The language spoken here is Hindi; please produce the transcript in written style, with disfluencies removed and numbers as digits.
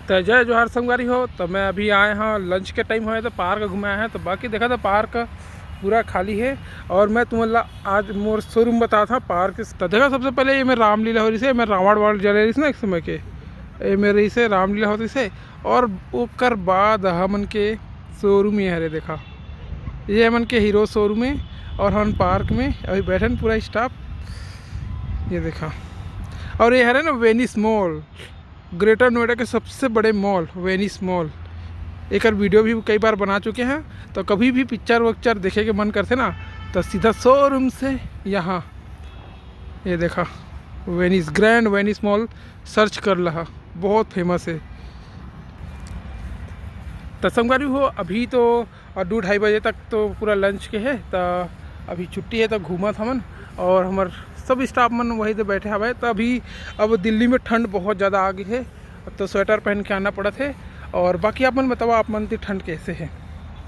तो जय जोहार संगवारी हो। तो मैं अभी आए हाँ लंच के टाइम है तो पार्क घुमाया है। तो बाकी देखा था पार्क पूरा खाली है। और मैं तुम्हें आज मोर शोरूम बता था पार्क। तो देखा सबसे पहले ये मैं रामलीला हो रही से, मैं रावण वाड़ जले रही ना एक समय के, ये मेरे से रामलीला होती से। और ओकर बाद हमन के शोरूम ये हरे देखा, ये हमन के हीरो शोरूम है। और हम पार्क में अभी बैठन पूरा स्टाफ, ये देखा। और ये है ना वेनिस मॉल, ग्रेटर नोएडा के सबसे बड़े मॉल वेनिस मॉल। एक वीडियो भी कई बार बना चुके हैं। तो कभी भी पिक्चर वक्चर देखे के मन करते ना तो सीधा शोरूम से यहाँ, ये देखा Venice, grand Venice mall search कर रहा, बहुत फेमस है। तो संगवारी हो अभी तो 2-2:30 बजे तक तो पूरा लंच के है। तो अभी छुट्टी है तो घूमा था मन, और हमार सब स्टाफ मन वहीं से बैठे हवे। तो अभी अब दिल्ली में ठंड बहुत ज़्यादा आ गई है, तो स्वेटर पहन के आना पड़ा थे। और बाकी आप मन बताओ, आप मन की ठंड कैसे है?